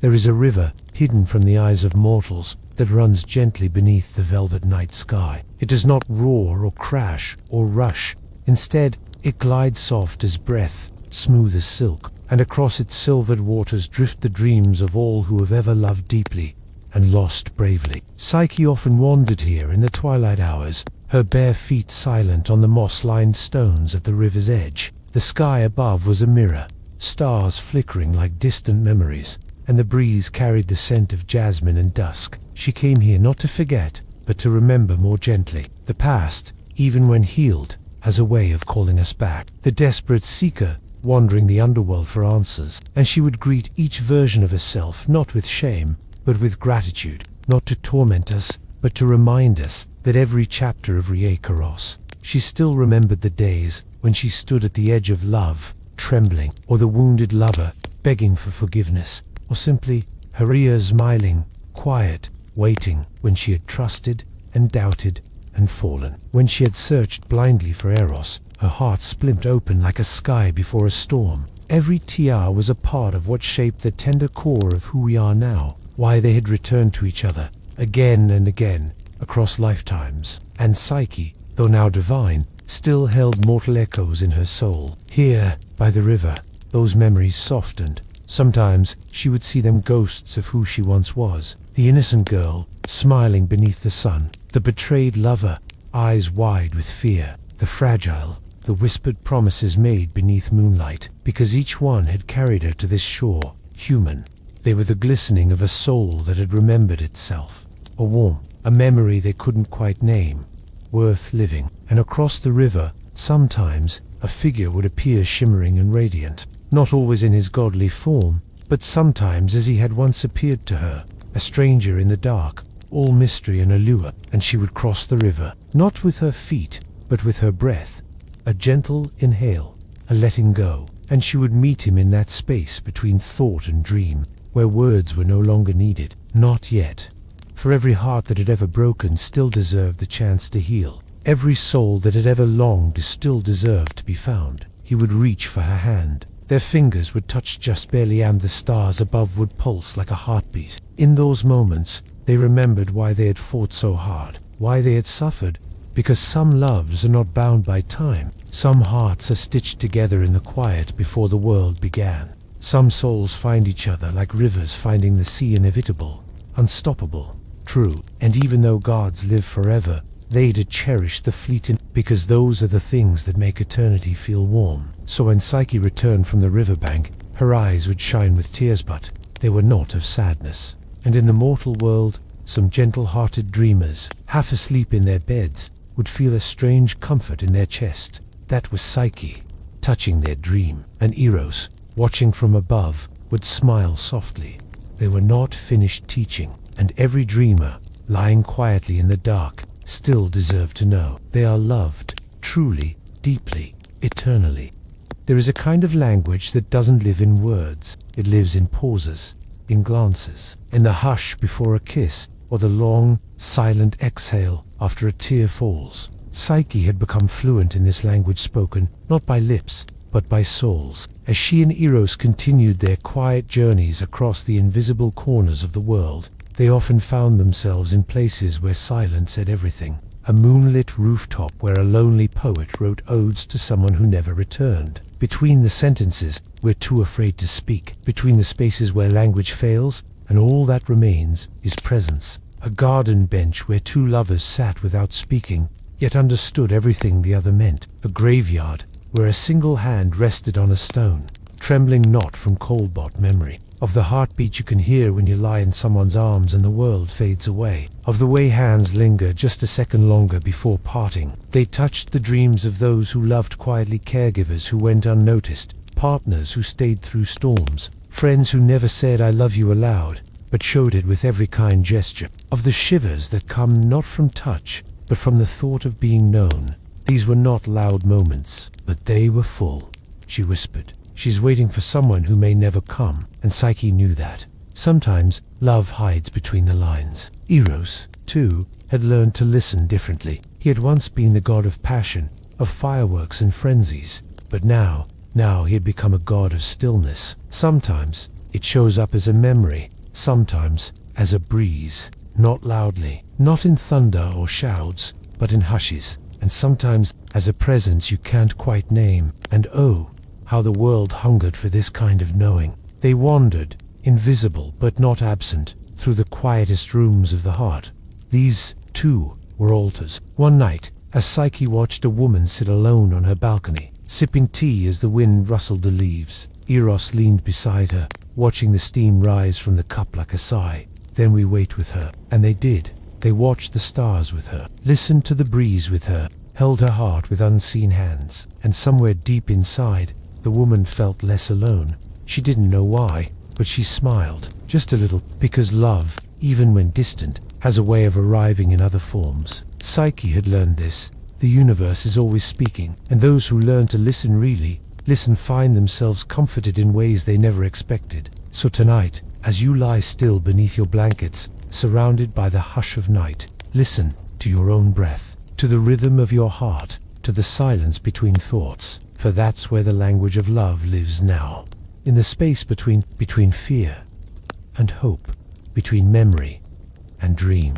There is a river, hidden from the eyes of mortals, that runs gently beneath the velvet night sky. It does not roar or crash or rush. Instead, it glides soft as breath, smooth as silk, and across its silvered waters drift the dreams of all who have ever loved deeply and lost bravely. Psyche often wandered here in the twilight hours, her bare feet silent on the moss-lined stones at the river's edge. The sky above was a mirror, stars flickering like distant memories, and the breeze carried the scent of jasmine and dusk. She came here not to forget, but to remember more gently. The past, even when healed, has a way of calling us back. The desperate seeker, wandering the underworld for answers, and she would greet each version of herself not with shame, but with gratitude, not to torment us, but to remind us that every chapter of Eros. She still remembered the days when she stood at the edge of love, trembling, or the wounded lover begging for forgiveness, or simply her ears smiling, quiet, waiting, when she had trusted and doubted and fallen. When she had searched blindly for Eros, her heart split open like a sky before a storm. Every tear was a part of what shaped the tender core of who we are now, why they had returned to each other again and again across lifetimes. And Psyche, though now divine, still held mortal echoes in her soul. Here, by the river, those memories softened. Sometimes she would see them ghosts of who she once was, the innocent girl, smiling beneath the sun, the betrayed lover, eyes wide with fear, the fragile, the whispered promises made beneath moonlight, because each one had carried her to this shore, human. They were the glistening of a soul that had remembered itself, a warmth, a memory they couldn't quite name, worth living. And across the river, sometimes, a figure would appear shimmering and radiant, not always in his godly form, but sometimes as he had once appeared to her, a stranger in the dark, all mystery and allure. And she would cross the river, not with her feet, but with her breath, a gentle inhale, a letting go, and she would meet him in that space between thought and dream, where words were no longer needed. Not yet. For every heart that had ever broken still deserved the chance to heal. Every soul that had ever longed still deserved to be found. He would reach for her hand. Their fingers would touch just barely, and the stars above would pulse like a heartbeat. In those moments, they remembered why they had fought so hard, why they had suffered, because some loves are not bound by time. Some hearts are stitched together in the quiet before the world began. Some souls find each other like rivers finding the sea, inevitable, unstoppable, true. And even though gods live forever, they'd cherish the fleeting, because those are the things that make eternity feel warm. So when Psyche returned from the riverbank, her eyes would shine with tears, but they were not of sadness. And in the mortal world, some gentle-hearted dreamers, half asleep in their beds, would feel a strange comfort in their chest. That was Psyche, touching their dream. And Eros, watching from above, would smile softly. They were not finished teaching, and every dreamer, lying quietly in the dark, still deserved to know they are loved, truly, deeply, eternally. There is a kind of language that doesn't live in words. It lives in pauses, in glances, in the hush before a kiss, or the long, silent exhale after a tear falls. Psyche had become fluent in this language, spoken not by lips, but by souls. As she and Eros continued their quiet journeys across the invisible corners of the world, they often found themselves in places where silence said everything. A moonlit rooftop where a lonely poet wrote odes to someone who never returned. Between the sentences, we're too afraid to speak. Between the spaces where language fails, and all that remains is presence. A garden bench where two lovers sat without speaking, yet understood everything the other meant. A graveyard where a single hand rested on a stone, trembling not from cold-bought memory. Of the heartbeat you can hear when you lie in someone's arms and the world fades away. Of the way hands linger just a second longer before parting. They touched the dreams of those who loved quietly, caregivers who went unnoticed, partners who stayed through storms, friends who never said I love you aloud, but showed it with every kind gesture. Of the shivers that come not from touch, but from the thought of being known. These were not loud moments, but they were full. She whispered, "She's waiting for someone who may never come," and Psyche knew that. Sometimes love hides between the lines. Eros, too, had learned to listen differently. He had once been the god of passion, of fireworks and frenzies, but now Now he had become a god of stillness. Sometimes it shows up as a memory, sometimes as a breeze, not loudly, not in thunder or shouts, but in hushes, and sometimes as a presence you can't quite name. And oh, how the world hungered for this kind of knowing. They wandered, invisible but not absent, through the quietest rooms of the heart. These, too, were altars. One night, as Psyche watched a woman sit alone on her balcony, sipping tea as the wind rustled the leaves, Eros leaned beside her, watching the steam rise from the cup like a sigh. "Then we wait with her." And they did. They watched the stars with her, listened to the breeze with her, held her heart with unseen hands. And somewhere deep inside, the woman felt less alone. She didn't know why, but she smiled, just a little, because love, even when distant, has a way of arriving in other forms. Psyche had learned this. The universe is always speaking, and those who learn to listen really, listen, find themselves comforted in ways they never expected. So tonight, as you lie still beneath your blankets, surrounded by the hush of night, listen to your own breath, to the rhythm of your heart, to the silence between thoughts, for that's where the language of love lives now. In the space between fear and hope, between memory and dream,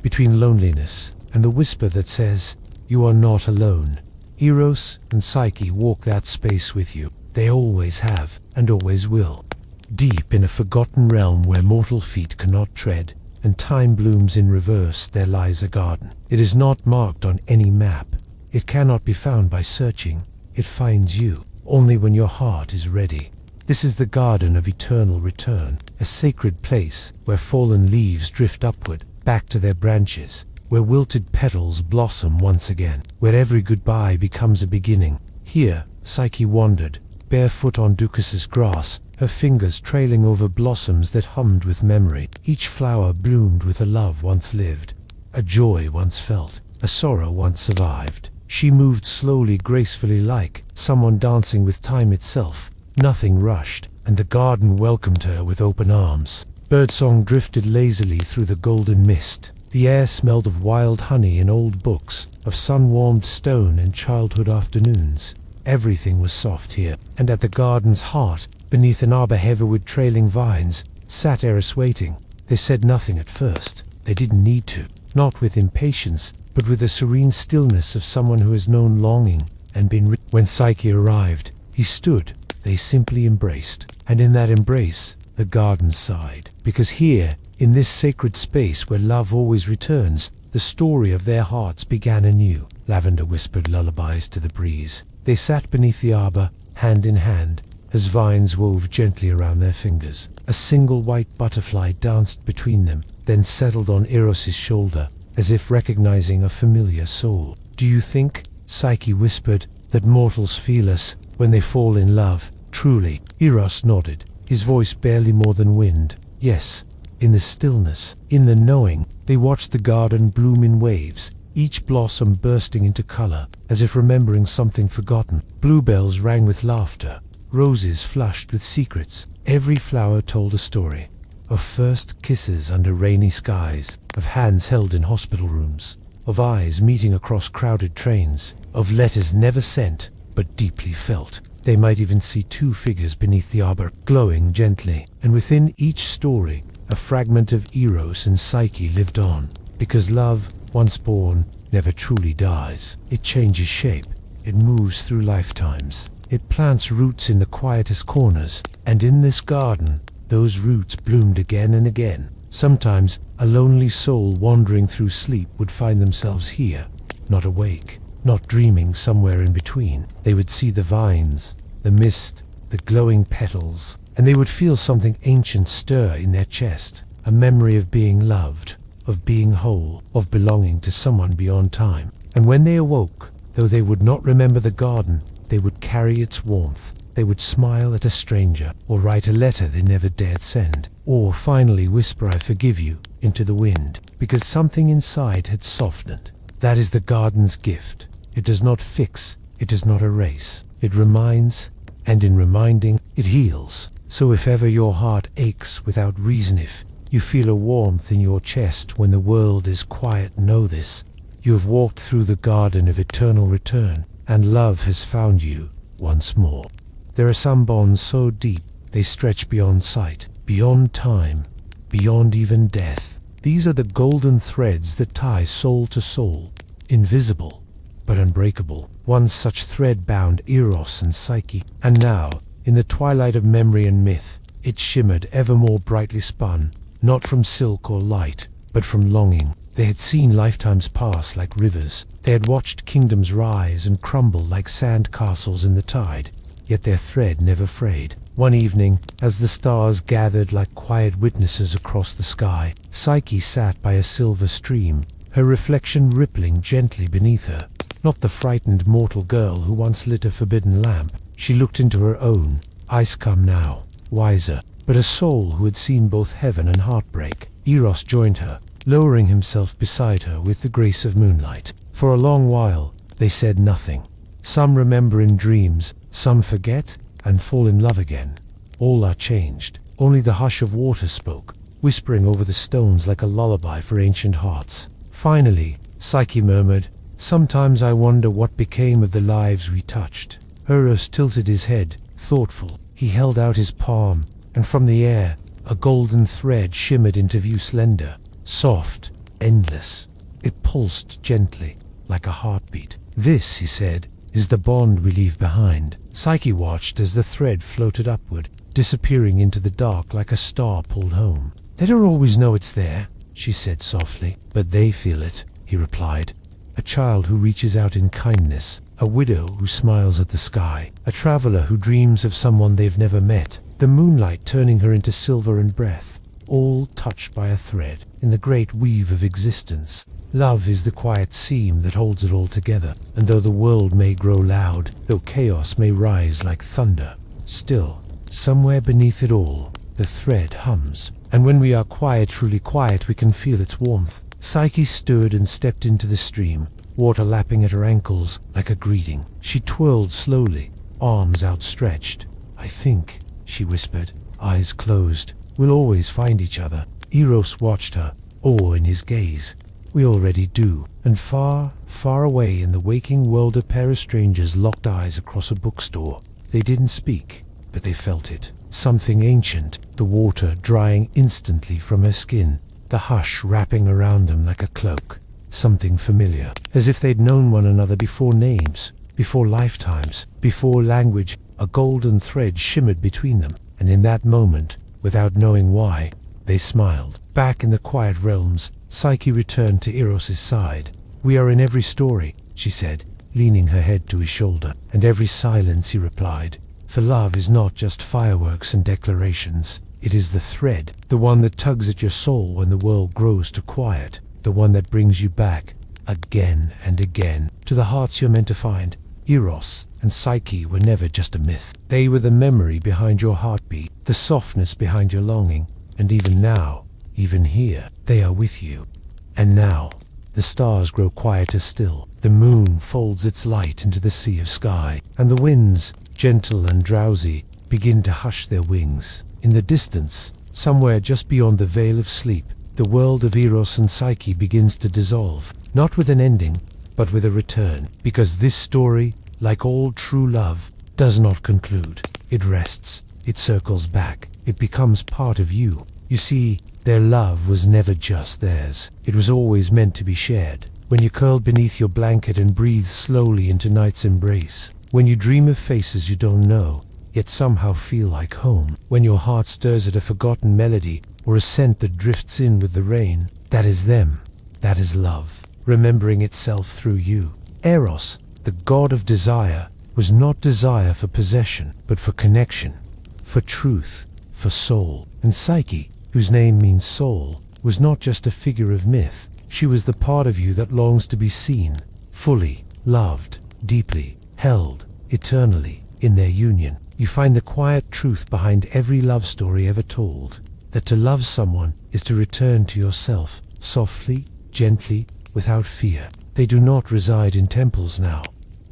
between loneliness and the whisper that says, "You are not alone." Eros and Psyche walk that space with you. They always have and always will. Deep in a forgotten realm where mortal feet cannot tread, and time blooms in reverse, there lies a garden. It is not marked on any map. It cannot be found by searching. It finds you only when your heart is ready. This is the garden of eternal return, a sacred place where fallen leaves drift upward, back to their branches, where wilted petals blossom once again, where every goodbye becomes a beginning. Here, Psyche wandered, barefoot on Ducas's grass, her fingers trailing over blossoms that hummed with memory. Each flower bloomed with a love once lived, a joy once felt, a sorrow once survived. She moved slowly, gracefully, like someone dancing with time itself. Nothing rushed, and the garden welcomed her with open arms. Birdsong drifted lazily through the golden mist. The air smelled of wild honey and old books, of sun-warmed stone and childhood afternoons. Everything was soft here, and at the garden's heart, beneath an arbor heavy with trailing vines, sat Eros waiting. They said nothing at first. They didn't need to, not with impatience, but with the serene stillness of someone who has known longing and been When Psyche arrived, he stood. They simply embraced, and in that embrace, the garden sighed. Because here, in this sacred space where love always returns, the story of their hearts began anew. Lavender whispered lullabies to the breeze. They sat beneath the arbor, hand in hand, as vines wove gently around their fingers. A single white butterfly danced between them, then settled on Eros's shoulder, as if recognizing a familiar soul. "Do you think," Psyche whispered, "that mortals feel us when they fall in love? Truly?" Eros nodded, his voice barely more than wind. "Yes, in the stillness, in the knowing." They watched the garden bloom in waves, each blossom bursting into color, as if remembering something forgotten. Bluebells rang with laughter, roses flushed with secrets. Every flower told a story, of first kisses under rainy skies, of hands held in hospital rooms, of eyes meeting across crowded trains, of letters never sent, but deeply felt. They might even see two figures beneath the arbor, glowing gently, and within each story, a fragment of Eros and Psyche lived on. Because love, once born, never truly dies. It changes shape. It moves through lifetimes. It plants roots in the quietest corners, and in this garden, those roots bloomed again and again. Sometimes, a lonely soul wandering through sleep would find themselves here, not awake, not dreaming, somewhere in between. They would see the vines, the mist, the glowing petals, and they would feel something ancient stir in their chest, a memory of being loved, of being whole, of belonging to someone beyond time. And when they awoke, though they would not remember the garden, they would carry its warmth. They would smile at a stranger, or write a letter they never dared send, or finally whisper "I forgive you" into the wind, because something inside had softened. That is the garden's gift. It does not fix, it does not erase. It reminds, and in reminding, it heals. So if ever your heart aches without reason, if you feel a warmth in your chest when the world is quiet, know this: you have walked through the garden of eternal return, and love has found you once more. There are some bonds so deep, they stretch beyond sight, beyond time, beyond even death. These are the golden threads that tie soul to soul, invisible, but unbreakable. One such thread bound Eros and Psyche, and now, in the twilight of memory and myth, it shimmered ever more brightly spun, not from silk or light, but from longing. They had seen lifetimes pass like rivers. They had watched kingdoms rise and crumble like sand castles in the tide, yet their thread never frayed. One evening, as the stars gathered like quiet witnesses across the sky, Psyche sat by a silver stream, her reflection rippling gently beneath her. Not the frightened mortal girl who once lit a forbidden lamp. She looked into her own, eyes come now, wiser, but a soul who had seen both heaven and heartbreak. Eros joined her, lowering himself beside her with the grace of moonlight. For a long while, they said nothing. Some remember in dreams, some forget, and fall in love again. All are changed. Only the hush of water spoke, whispering over the stones like a lullaby for ancient hearts. Finally, Psyche murmured, "Sometimes I wonder what became of the lives we touched." Eros tilted his head, thoughtful. He held out his palm, and from the air, a golden thread shimmered into view, slender, soft, endless. It pulsed gently, like a heartbeat. "This," he said, "is the bond we leave behind." Psyche watched as the thread floated upward, disappearing into the dark like a star pulled home. "They don't always know it's there," she said softly. "But they feel it," he replied. A child who reaches out in kindness, a widow who smiles at the sky, a traveler who dreams of someone they've never met, the moonlight turning her into silver and breath, all touched by a thread in the great weave of existence. Love is the quiet seam that holds it all together, and though the world may grow loud, though chaos may rise like thunder, still, somewhere beneath it all, the thread hums, and when we are quiet, truly quiet, we can feel its warmth. Psyche stood and stepped into the stream, water lapping at her ankles like a greeting. She twirled slowly, arms outstretched. "I think," she whispered, eyes closed, "we'll always find each other." Eros watched her, awe in his gaze. "We already do." And far, far away in the waking world, a pair of strangers locked eyes across a bookstore. They didn't speak, but they felt it. Something ancient, the water drying instantly from her skin, the hush wrapping around them like a cloak. Something familiar, as if they'd known one another before names, before lifetimes, before language. A golden thread shimmered between them, and in that moment, without knowing why, they smiled. Back in the quiet realms, Psyche returned to Eros' side. "We are in every story," she said, leaning her head to his shoulder. "And every silence," he replied. "For love is not just fireworks and declarations. It is the thread, the one that tugs at your soul when the world grows too quiet, the one that brings you back, again and again, to the hearts you're meant to find." Eros and Psyche were never just a myth. They were the memory behind your heartbeat, the softness behind your longing, and even now, even here, they are with you. And now, the stars grow quieter still. The moon folds its light into the sea of sky, and the winds, gentle and drowsy, begin to hush their wings. In the distance, somewhere just beyond the veil of sleep, the world of Eros and Psyche begins to dissolve, not with an ending, but with a return. Because this story, like all true love, does not conclude. It rests, it circles back, it becomes part of you. You see, their love was never just theirs. It was always meant to be shared. When you curl beneath your blanket and breathe slowly into night's embrace, when you dream of faces you don't know, yet somehow feel like home, when your heart stirs at a forgotten melody or a scent that drifts in with the rain, that is them. That is love, remembering itself through you. Eros, the god of desire, was not desire for possession, but for connection, for truth, for soul. And Psyche, whose name means soul, was not just a figure of myth. She was the part of you that longs to be seen, fully, loved, deeply, held, eternally, in their union. You find the quiet truth behind every love story ever told, that to love someone is to return to yourself, softly, gently, without fear. They do not reside in temples now,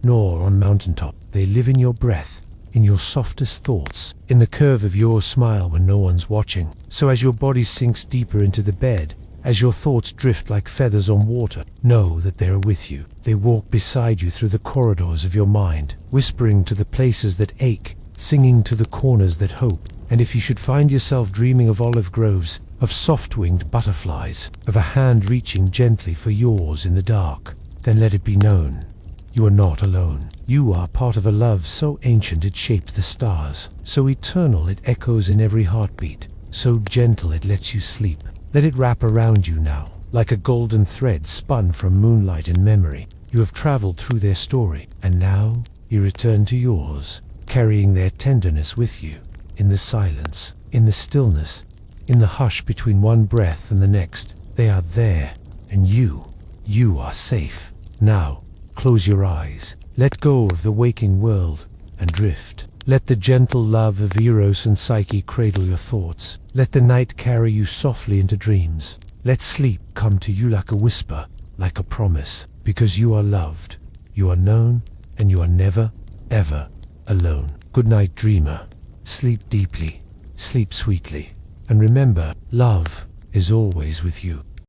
nor on mountaintop. They live in your breath, in your softest thoughts, in the curve of your smile when no one's watching. So as your body sinks deeper into the bed, as your thoughts drift like feathers on water, know that they are with you. They walk beside you through the corridors of your mind, whispering to the places that ache, singing to the corners that hope. And if you should find yourself dreaming of olive groves, of soft-winged butterflies, of a hand reaching gently for yours in the dark, then let it be known, you are not alone. You are part of a love so ancient it shaped the stars, so eternal it echoes in every heartbeat, so gentle it lets you sleep. Let it wrap around you now, like a golden thread spun from moonlight and memory. You have traveled through their story, and now you return to yours, carrying their tenderness with you, in the silence, in the stillness, in the hush between one breath and the next. They are there, and you are safe. Now, close your eyes, let go of the waking world, and drift. Let the gentle love of Eros and Psyche cradle your thoughts. Let the night carry you softly into dreams. Let sleep come to you like a whisper, like a promise, because you are loved, you are known, and you are never, ever alone. Good night, dreamer. Sleep deeply, sleep sweetly, and remember, love is always with you.